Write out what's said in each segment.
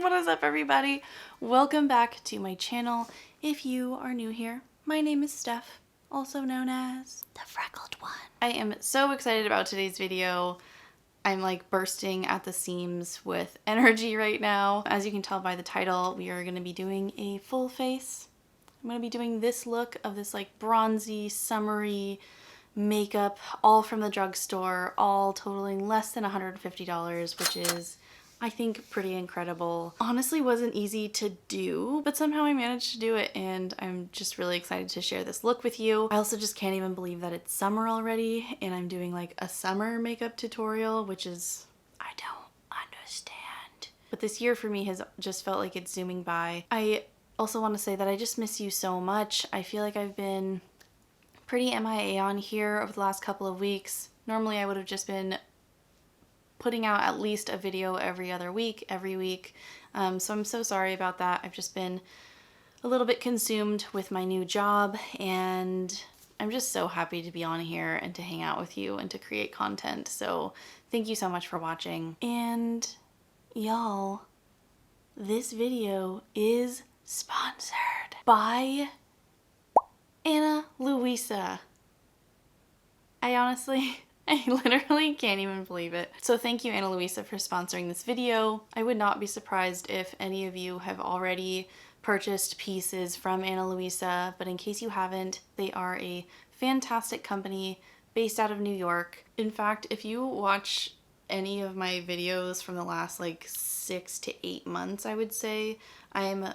What is up, everybody? Welcome back to my channel. If you are new here, my name is Steph, also known as the Freckled One. I am so excited about today's video. I'm like bursting at the seams with energy right now. As you can tell by the title, we are going to be doing a full face. I'm going to be doing this look of this like bronzy, summery makeup, all from the drugstore, all totaling less than $150, which is, I think, pretty incredible. Honestly, wasn't easy to do, but somehow I managed to do it, and I'm just really excited to share this look with you. I also just can't even believe that it's summer already, and I'm doing like a summer makeup tutorial, which is, I don't understand. But this year for me has just felt like it's zooming by. I also want to say that I just miss you so much. I feel like I've been pretty MIA on here over the last couple of weeks. Normally I would have just been putting out at least a video every other week, every week. So I'm so sorry about that. I've just been a little bit consumed with my new job, and I'm just so happy to be on here and to hang out with you and to create content. So thank you so much for watching. And y'all, this video is sponsored by Hanna Lee. I literally can't even believe it. So thank you, Hanna Lee, for sponsoring this video. I would not be surprised if any of you have already purchased pieces from Hanna Lee, but in case you haven't, they are a fantastic company based out of New York. In fact, if you watch any of my videos from the last like 6 to 8 months, I would say, I'm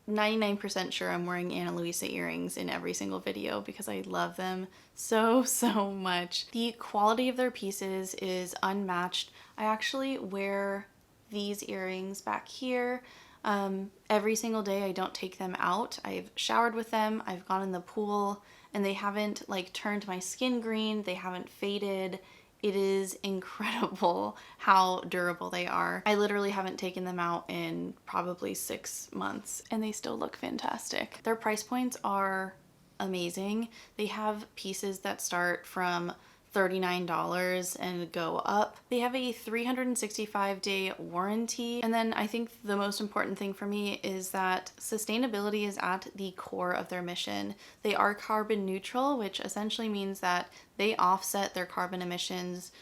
99% sure I'm wearing Hanna Lee earrings in every single video because I love them so much. The quality of their pieces is unmatched. I actually wear these earrings back here every single day. I don't take them out. I've showered with them, I've gone in the pool, and they haven't like turned my skin green, they haven't faded. It is incredible how durable they are. I literally haven't taken them out in probably 6 months, and they still look fantastic. Their price points are amazing. They have pieces that start from $39 and go up. They have a 365-day warranty. And then I think the most important thing for me is that sustainability is at the core of their mission. They are carbon neutral, which essentially means that they offset their carbon emissions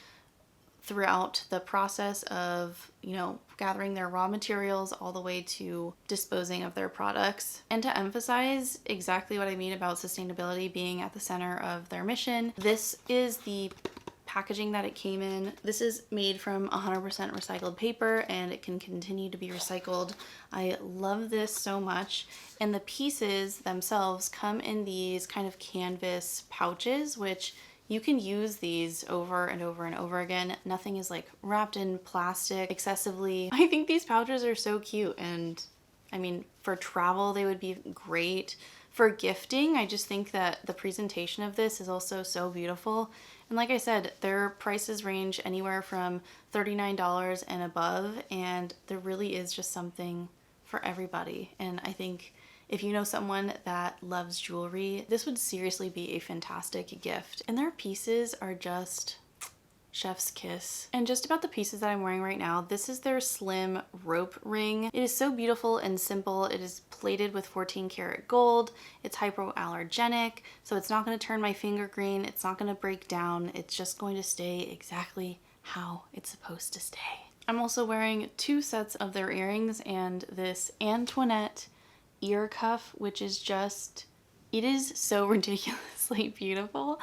throughout the process of, gathering their raw materials all the way to disposing of their products. And to emphasize exactly what I mean about sustainability being at the center of their mission, this is the packaging that it came in. This is made from 100% recycled paper, and it can continue to be recycled. I love this so much. And the pieces themselves come in these kind of canvas pouches, which you can use these over and over and over again. Nothing is like wrapped in plastic excessively. I think these pouches are so cute, and I mean, for travel, they would be great. For gifting, I just think that the presentation of this is also so beautiful. And like I said, their prices range anywhere from $39 and above, and there really is just something for everybody. And I think if you know someone that loves jewelry, this would seriously be a fantastic gift. And their pieces are just chef's kiss. And just about the pieces that I'm wearing right now, this is their slim rope ring. It is so beautiful and simple. It is plated with 14 karat gold. It's hypoallergenic, so it's not going to turn my finger green. It's not going to break down. It's just going to stay exactly how it's supposed to stay. I'm also wearing 2 sets of their earrings and this Antoinette ear cuff, which is just, it is so ridiculously beautiful.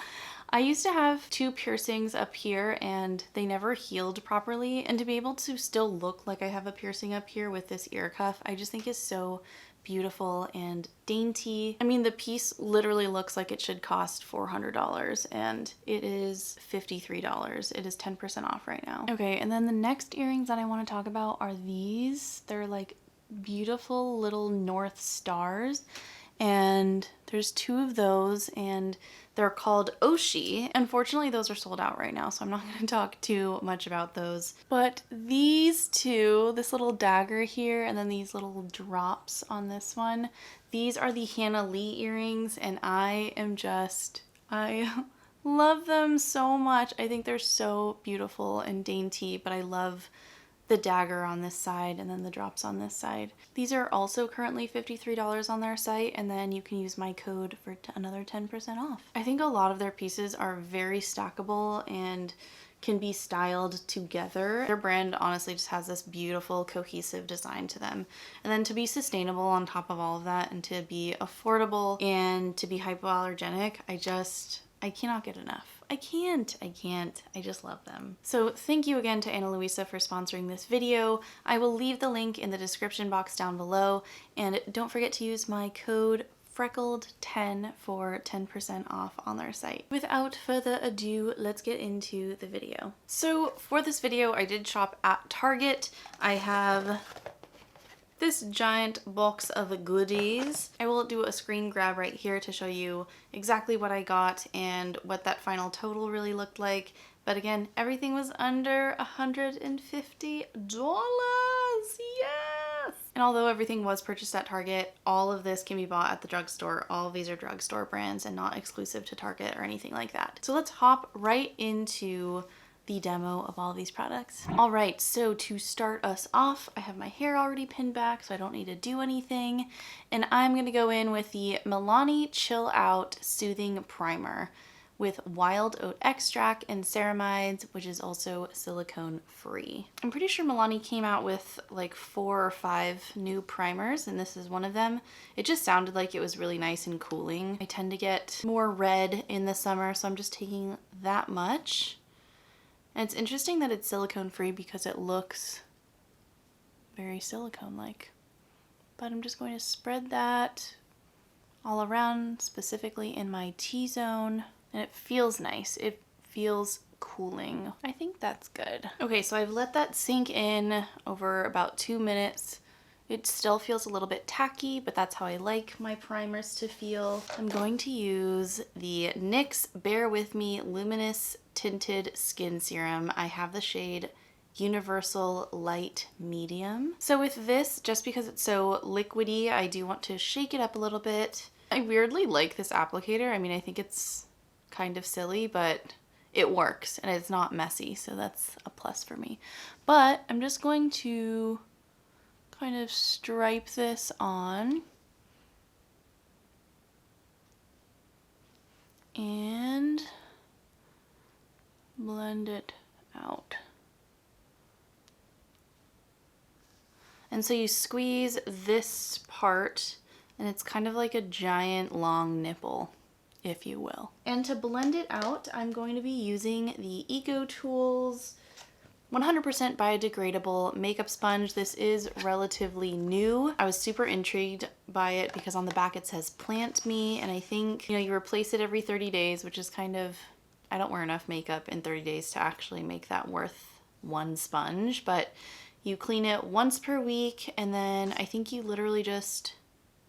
I used to have 2 piercings up here and they never healed properly, and to be able to still look like I have a piercing up here with this ear cuff, I just think is so beautiful and dainty. I mean, the piece literally looks like it should cost $400, and it is $53. It is 10% off right now. Okay, and then the next earrings that I want to talk about are these. They're like beautiful little North Stars, and there's 2 of those, and they're called Oshi. Unfortunately, those are sold out right now, so I'm not going to talk too much about those. But these 2, this little dagger here and then these little drops on this one, these are the Hanna Lee earrings, and I love them so much. I think they're so beautiful and dainty, but I love the dagger on this side and then the drops on this side. These are also currently $53 on their site, and then you can use my code for another 10% off. I think a lot of their pieces are very stackable and can be styled together. Their brand honestly just has this beautiful cohesive design to them. And then to be sustainable on top of all of that, and to be affordable and to be hypoallergenic, I cannot get enough. I can't. I just love them. So thank you again to Hanna Lee for sponsoring this video. I will leave the link in the description box down below, and don't forget to use my code Freckled10 for 10% off on their site. Without further ado, let's get into the video. So for this video, I did shop at Target. I have this giant box of goodies. I will do a screen grab right here to show you exactly what I got and what that final total really looked like. But again, everything was under $150. Yes! And although everything was purchased at Target, all of this can be bought at the drugstore. All of these are drugstore brands and not exclusive to Target or anything like that. So let's hop right into the demo of all of these products. All right, so to start us off, I have my hair already pinned back, so I don't need to do anything. And I'm gonna go in with the Milani Chill Out Soothing Primer with wild oat extract and ceramides, which is also silicone free. I'm pretty sure Milani came out with like 4 or 5 new primers, and this is one of them. It just sounded like it was really nice and cooling. I tend to get more red in the summer, so I'm just taking that much. And it's interesting that it's silicone free because it looks very silicone-like. But I'm just going to spread that all around, specifically in my T-zone. And it feels nice. It feels cooling. I think that's good. Okay, so I've let that sink in over about 2 minutes. It still feels a little bit tacky, but that's how I like my primers to feel. I'm going to use the NYX Bear With Me Luminous Tinted Skin Serum. I have the shade Universal Light Medium. So with this, just because it's so liquidy, I do want to shake it up a little bit. I weirdly like this applicator. I mean, I think it's kind of silly, but it works and it's not messy, so that's a plus for me. But I'm just going to kind of stripe this on and blend it out. And so you squeeze this part and it's kind of like a giant long nipple, if you will. And to blend it out, I'm going to be using the Eco Tools 100% biodegradable makeup sponge. This is relatively new. I was super intrigued by it because on the back it says Plant Me, and I think, you know, you replace it every 30 days, which is kind of, I don't wear enough makeup in 30 days to actually make that worth one sponge, but you clean it once per week, and then I think you literally just,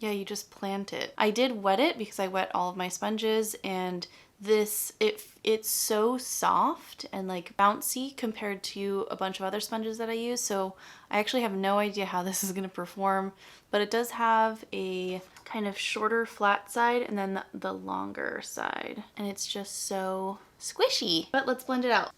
yeah, you just plant it. I did wet it because I wet all of my sponges, and this, it's so soft and like bouncy compared to a bunch of other sponges that I use, so I actually have no idea how this is going to perform, but it does have a kind of shorter flat side and then the longer side, and it's just so squishy. But let's blend it out.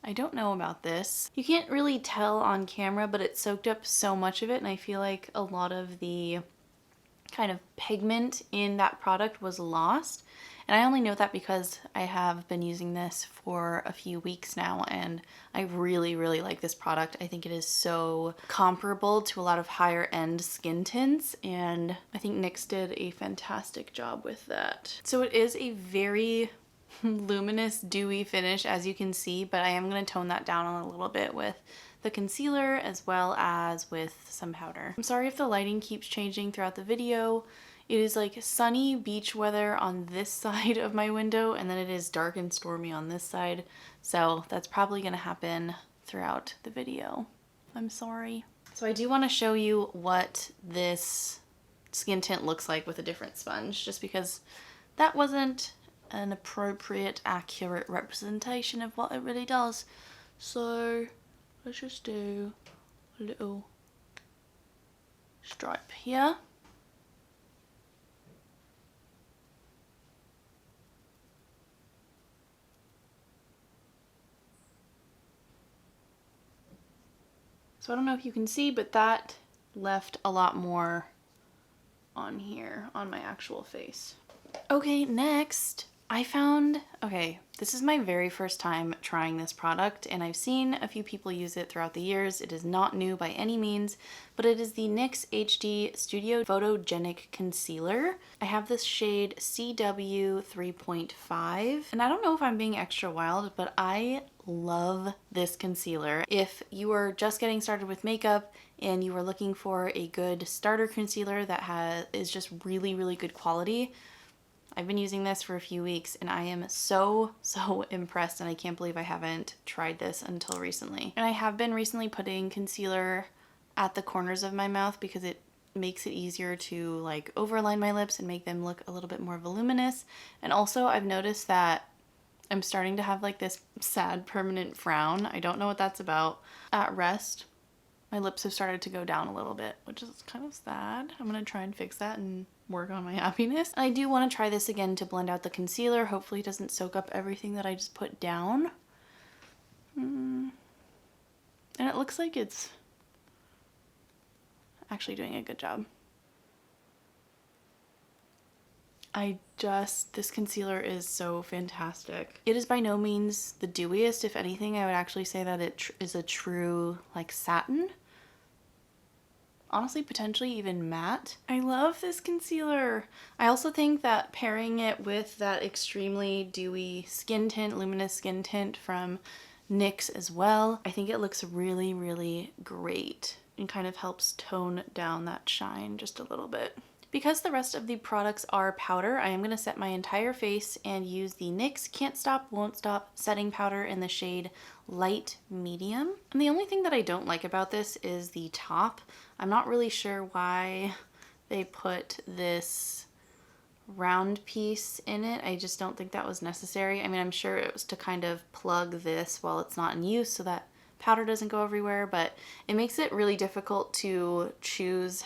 I don't know about this. You can't really tell on camera, but it soaked up so much of it, and I feel like a lot of the kind of pigment in that product was lost. And I only know that because I have been using this for a few weeks now, and I really, really like this product. I think it is so comparable to a lot of higher end skin tints, and I think NYX did a fantastic job with that. So it is a very luminous dewy finish, as you can see, but I am going to tone that down a little bit with the concealer as well as with some powder. I'm sorry if the lighting keeps changing throughout the video. It is like sunny beach weather on this side of my window, and then it is dark and stormy on this side, so that's probably going to happen throughout the video. I'm sorry. So I do want to show you what this skin tint looks like with a different sponge, just because that wasn't an appropriate, accurate representation of what it really does. So let's just do a little stripe here. So I don't know if you can see, but that left a lot more on here on my actual face. Okay, next I found, okay, this is my very first time trying this product and I've seen a few people use it throughout the years. It is not new by any means, but it is the NYX HD Studio Photogenic Concealer. I have this shade CW 3.5 and I don't know if I'm being extra wild, but I love this concealer. If you are just getting started with makeup and you are looking for a good starter concealer that is just really, really good quality, I've been using this for a few weeks and I am so impressed, and I can't believe I haven't tried this until recently. And I have been recently putting concealer at the corners of my mouth because it makes it easier to like overline my lips and make them look a little bit more voluminous. And also I've noticed that I'm starting to have like this sad permanent frown. I don't know what that's about. At rest, my lips have started to go down a little bit, which is kind of sad. I'm gonna try and fix that and work on my happiness. I do want to try this again to blend out the concealer. Hopefully it doesn't soak up everything that I just put down. And it looks like it's actually doing a good job. This concealer is so fantastic. It is by no means the dewiest. If anything, I would actually say that it is a true like satin. Honestly, potentially even matte. I love this concealer. I also think that pairing it with that extremely dewy skin tint, luminous skin tint from NYX as well, I think it looks really, really great and kind of helps tone down that shine just a little bit. Because the rest of the products are powder, I am going to set my entire face and use the NYX Can't Stop, Won't Stop setting powder in the shade Light Medium. And the only thing that I don't like about this is the top. I'm not really sure why they put this round piece in it. I just don't think that was necessary. I mean, I'm sure it was to kind of plug this while it's not in use so that powder doesn't go everywhere, but it makes it really difficult to choose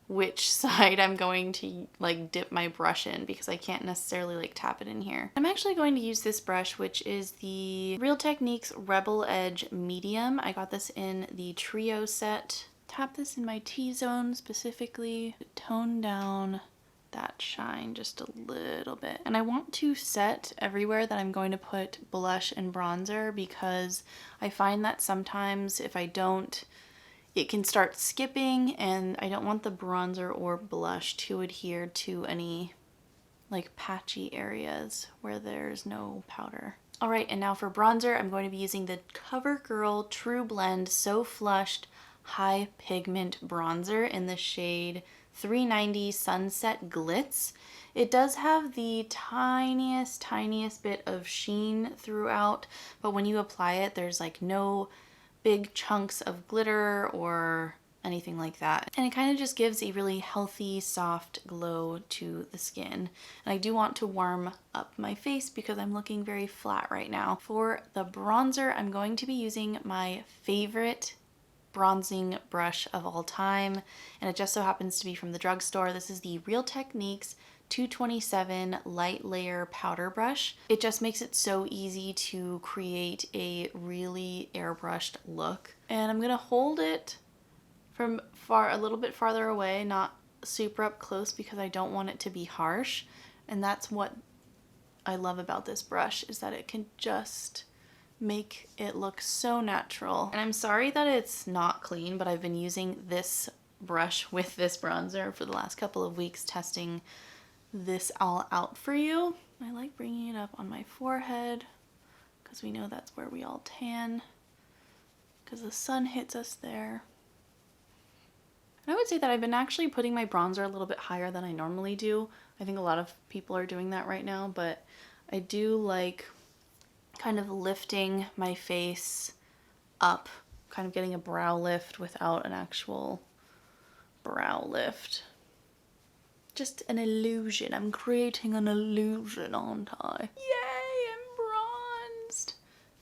which side I'm going to like dip my brush in because I can't necessarily like tap it in here. I'm actually going to use this brush, which is the Real Techniques Rebel Edge Medium. I got this in the trio set. Tap this in my T-zone specifically to tone down that shine just a little bit. And I want to set everywhere that I'm going to put blush and bronzer because I find that sometimes if I don't, it can start skipping and I don't want the bronzer or blush to adhere to any like patchy areas where there's no powder. All right, and now for bronzer, I'm going to be using the Covergirl Trublend So Flushed High Pigment Bronzer in the shade 390 Sunset Glitz. It does have the tiniest bit of sheen throughout, but when you apply it, there's like no big chunks of glitter or anything like that. And it kind of just gives a really healthy, soft glow to the skin. And I do want to warm up my face because I'm looking very flat right now. For the bronzer, I'm going to be using my favorite bronzing brush of all time, and it just so happens to be from the drugstore. This is the Real Techniques 227 Light Layer Powder Brush. It just makes it so easy to create a really airbrushed look. And I'm gonna hold it from a little bit farther away, not super up close because I don't want it to be harsh. And that's what I love about this brush, is that it can just make it look so natural. And I'm sorry that it's not clean, but I've been using this brush with this bronzer for the last couple of weeks, testing this all out for you. I like bringing it up on my forehead because we know that's where we all tan because the sun hits us there. And I would say that I've been actually putting my bronzer a little bit higher than I normally do. I think a lot of people are doing that right now, but I do like kind of lifting my face up, kind of getting a brow lift without an actual brow lift. Just an illusion. I'm creating an illusion, aren't I? Yay, I'm bronzed.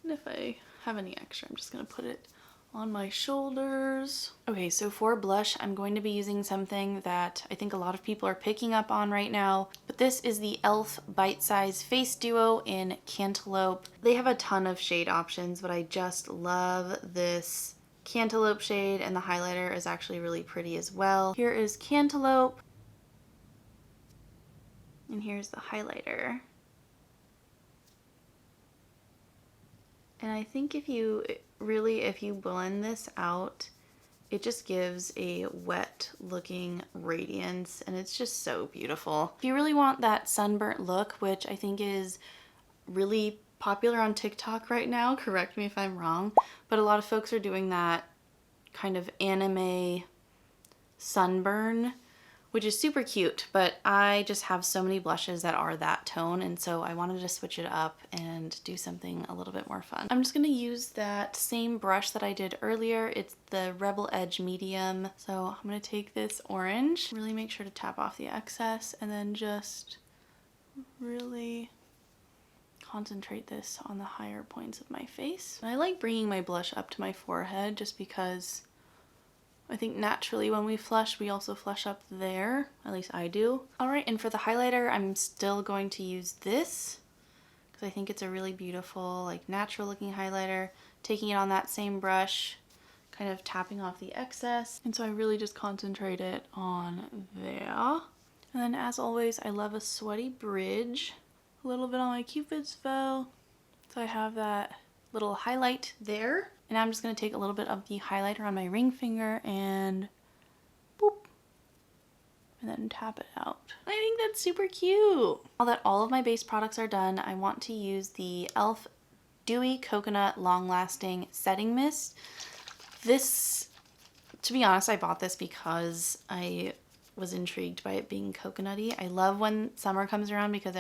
And if I have any extra, I'm just gonna put it on my shoulders. Okay, so for blush, I'm going to be using something that I think a lot of people are picking up on right now, but this is the e.l.f. Bite Size Face Duo in Canteloupe. They have a ton of shade options, but I just love this Canteloupe shade, and the highlighter is actually really pretty as well. Here is Canteloupe, and here's the highlighter. And I think if you blend this out, it just gives a wet looking radiance, and it's just so beautiful. If you really want that sunburnt look, which I think is really popular on TikTok right now, correct me if I'm wrong, but a lot of folks are doing that kind of anime sunburn, which is super cute, but I just have so many blushes that are that tone, and so I wanted to switch it up and do something a little bit more fun. I'm just gonna use that same brush that I did earlier. It's the Rebel Edge Medium. So I'm gonna take this orange, really make sure to tap off the excess, and then just really concentrate this on the higher points of my face. And I like bringing my blush up to my forehead just because I think naturally when we flush, we also flush up there. At least I do. All right, and for the highlighter, I'm still going to use this because I think it's a really beautiful, like natural looking highlighter. Taking it on that same brush, kind of tapping off the excess. And so I really just concentrate it on there. And then as always, I love a sweaty bridge. A little bit on my Cupid's bow. So I have that little highlight there. And now I'm just going to take a little bit of the highlighter on my ring finger and boop, and then tap it out. I think that's super cute. Now that all of my base products are done, I want to use the e.l.f. Dewy Coconut Long Lasting Setting Mist. This, to be honest, I bought this because I was intrigued by it being coconutty. I love when summer comes around because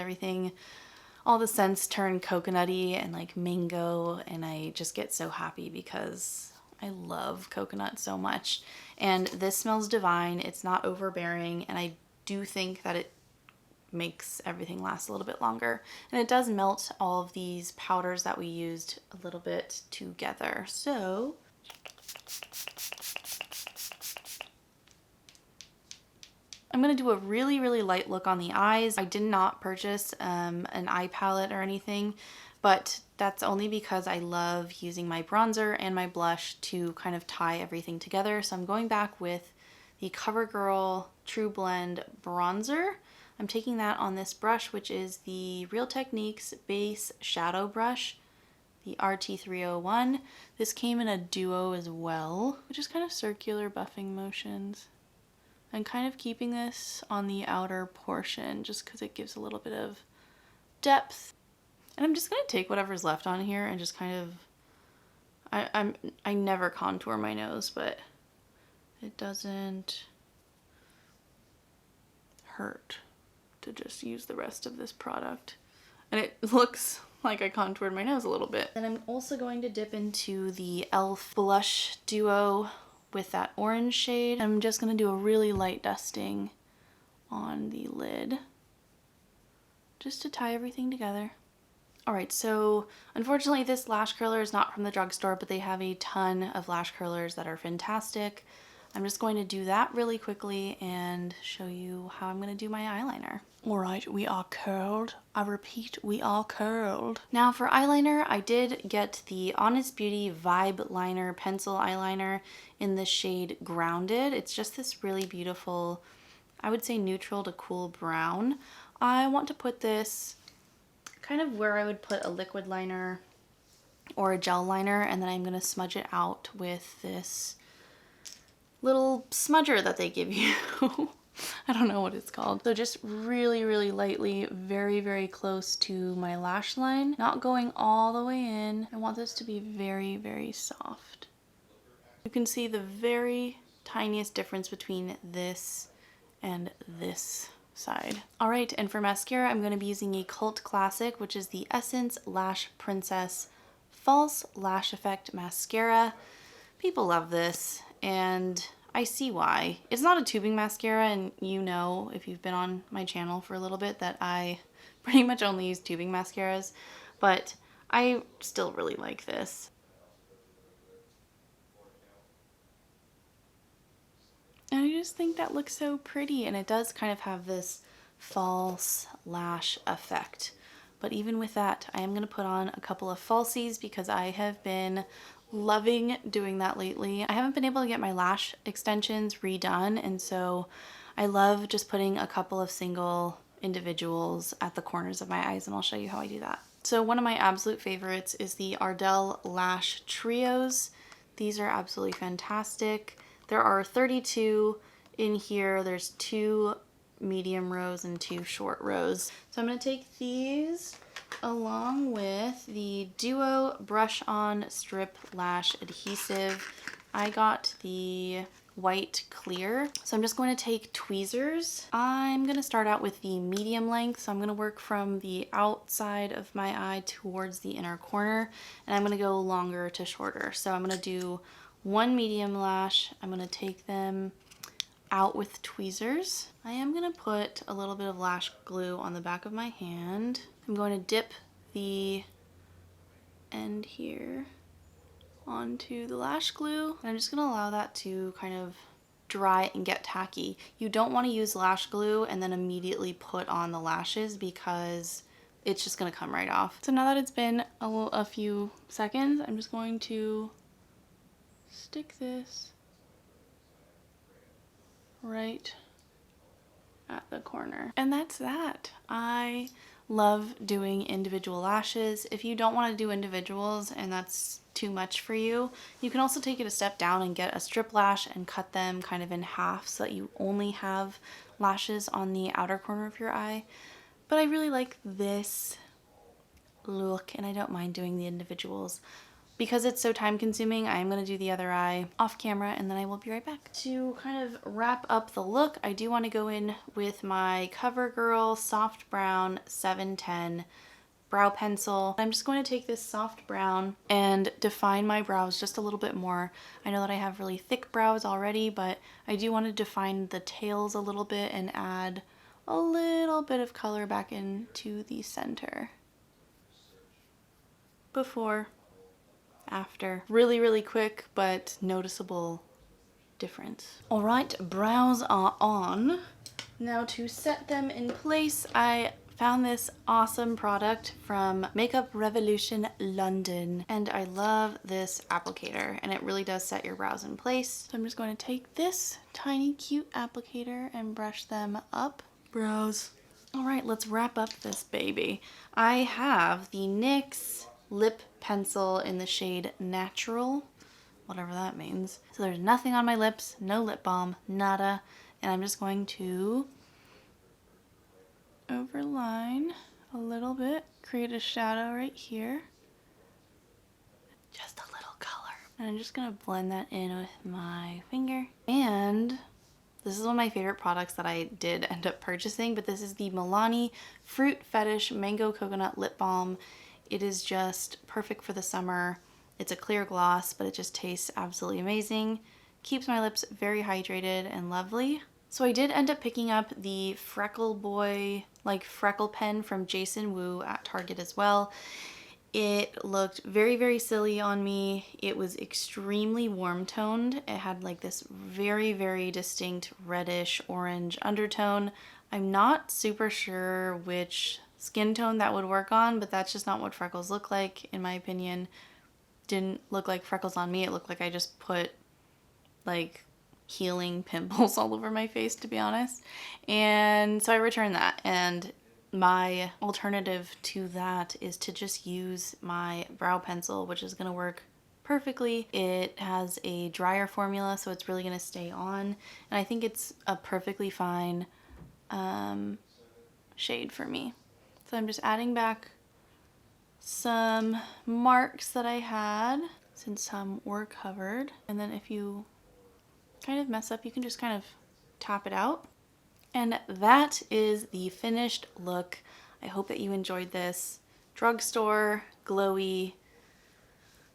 all the scents turn coconutty and like mango, and I just get so happy because I love coconut so much. And this smells divine. It's not overbearing, and I do think that it makes everything last a little bit longer. And it does melt all of these powders that we used a little bit together. So I'm going to do a really, really light look on the eyes. I did not purchase an eye palette or anything, but that's only because I love using my bronzer and my blush to kind of tie everything together. So I'm going back with the Covergirl Trublend bronzer. I'm taking that on this brush, which is the Real Techniques Base Shadow Brush, the RT301. This came in a duo as well, which is kind of circular buffing motions. I'm kind of keeping this on the outer portion just because it gives a little bit of depth. And I'm just going to take whatever's left on here and just kind of, I never contour my nose, but it doesn't hurt to just use the rest of this product. And it looks like I contoured my nose a little bit. And I'm also going to dip into the e.l.f. Blush Duo with that orange shade. I'm just going to do a really light dusting on the lid just to tie everything together. Alright, so unfortunately this lash curler is not from the drugstore, but they have a ton of lash curlers that are fantastic. I'm just going to do that really quickly and show you how I'm going to do my eyeliner. Alright, we are curled. I repeat, we are curled. Now for eyeliner, I did get the Honest Beauty Vibe Liner Pencil Eyeliner in the shade Grounded. It's just this really beautiful, I would say neutral to cool brown. I want to put this kind of where I would put a liquid liner or a gel liner, and then I'm going to smudge it out with this little smudger that they give you. I don't know what it's called. So just really, really lightly, very, very close to my lash line, not going all the way in. I want this to be very, very soft. You can see the very tiniest difference between this and this side. All right, and for mascara, I'm going to be using a cult classic, which is the Essence Lash Princess False Lash Effect Mascara. People love this, and I see why. It's not a tubing mascara, and you know, if you've been on my channel for a little bit, that I pretty much only use tubing mascaras, but I still really like this. And I just think that looks so pretty, and it does kind of have this false lash effect. But even with that, I am going to put on a couple of falsies because I have been loving doing that lately. I haven't been able to get my lash extensions redone, and so I love just putting a couple of single individuals at the corners of my eyes, and I'll show you how I do that. So one of my absolute favorites is the Ardell Lash Trios. These are absolutely fantastic. There are 32 in here. There's 2 medium rows and 2 short rows. So I'm going to take these along with the Duo Brush On Strip Lash Adhesive. I got the white clear. So I'm just going to take tweezers. I'm going to start out with the medium length. So I'm going to work from the outside of my eye towards the inner corner, and I'm going to go longer to shorter. So I'm going to do 1 medium lash. I'm going to take them out with tweezers. I am going to put a little bit of lash glue on the back of my hand. I'm going to dip the end here onto the lash glue, and I'm just going to allow that to kind of dry and get tacky. You don't want to use lash glue and then immediately put on the lashes because it's just going to come right off. So now that it's been a few seconds, I'm just going to stick this right at the corner. And that's that. I love doing individual lashes. If you don't want to do individuals and that's too much for you, you can also take it a step down and get a strip lash and cut them kind of in half so that you only have lashes on the outer corner of your eye. But I really like this look and I don't mind doing the individuals. Because it's so time consuming, I am going to do the other eye off camera and then I will be right back. To kind of wrap up the look, I do want to go in with my Covergirl Soft Brown 710 brow pencil. I'm just going to take this soft brown and define my brows just a little bit more. I know that I have really thick brows already, but I do want to define the tails a little bit and add a little bit of color back into the center. Before, after. Really quick but noticeable difference. All right, brows are on. Now to set them in place, I found this awesome product from Makeup Revolution London, and I love this applicator, and it really does set your brows in place. So I'm just going to take this tiny cute applicator and brush them up. Brows. All right, let's wrap up this baby. I have the NYX Lip Pencil in the shade Natural, whatever that means. So there's nothing on my lips, no lip balm, nada, and I'm just going to overline a little bit, create a shadow right here, just a little color. And I'm just gonna blend that in with my finger. And this is one of my favorite products that I did end up purchasing, but this is the Milani Fruit Fetish Mango Coconut Lip Balm. It is just perfect for the summer. It's a clear gloss, but it just tastes absolutely amazing. Keeps my lips very hydrated and lovely. So I did end up picking up the Freckle Boy, like freckle pen from Jason Wu at Target as well. It looked very silly on me. It was extremely warm toned. It had like this very distinct reddish orange undertone. I'm not super sure which skin tone that would work on, but that's just not what freckles look like, in my opinion. Didn't look like freckles on me. It looked like I just put like healing pimples all over my face, to be honest. And so I returned that, and my alternative to that is to just use my brow pencil, which is going to work perfectly. It has a drier formula, so it's really going to stay on, and I think it's a perfectly fine shade for me. So I'm just adding back some marks that I had since some were covered, and then if you kind of mess up, you can just kind of tap it out. And that is the finished look. I hope that you enjoyed this drugstore, glowy,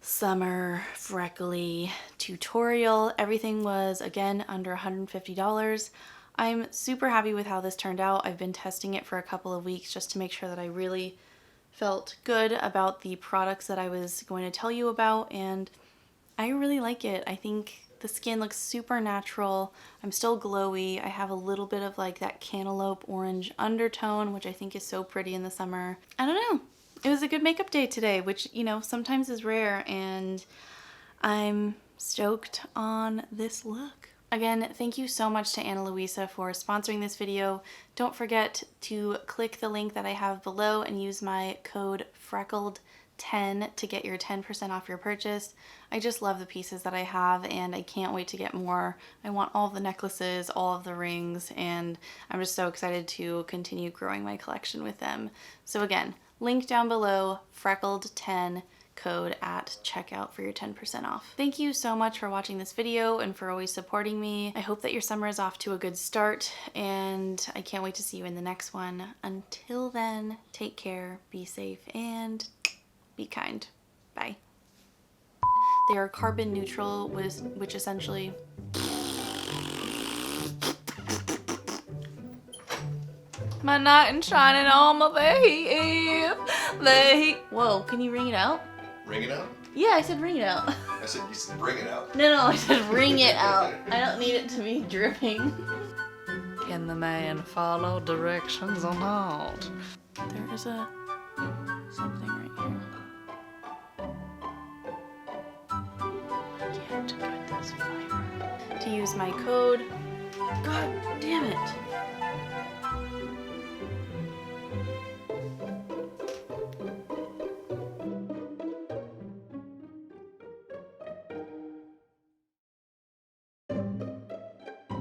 summer, freckly tutorial. Everything was, again, under $150. I'm super happy with how this turned out. I've been testing it for a couple of weeks just to make sure that I really felt good about the products that I was going to tell you about, and I really like it. I think The skin looks super natural. I'm still glowy. I have a little bit of like that cantaloupe orange undertone, which I think is so pretty in the summer. I don't know. It was a good makeup day today, which, you know, sometimes is rare, and I'm stoked on this look. Again, thank you so much to Ana Luisa for sponsoring this video. Don't forget to click the link that I have below and use my code FRECKLED10 to get your 10% off your purchase. I just love the pieces that I have, and I can't wait to get more. I want all of the necklaces, all of the rings, and I'm just so excited to continue growing my collection with them. So again, link down below, FRECKLED10, code at checkout for your 10% off. Thank you so much for watching this video and for always supporting me. I hope that your summer is off to a good start, and I can't wait to see you in the next one. Until then, take care, be safe, and be kind. Bye. They are carbon neutral, which essentially... My knight in shining on my babe. Whoa, can you ring it out? Ring it out? Yeah, I said ring it out. I said you said bring it out. No, I said ring it out. I don't need it to be dripping. Can the man follow directions or not? There is something right here. I can't get this fiber. To use my code. God damn it.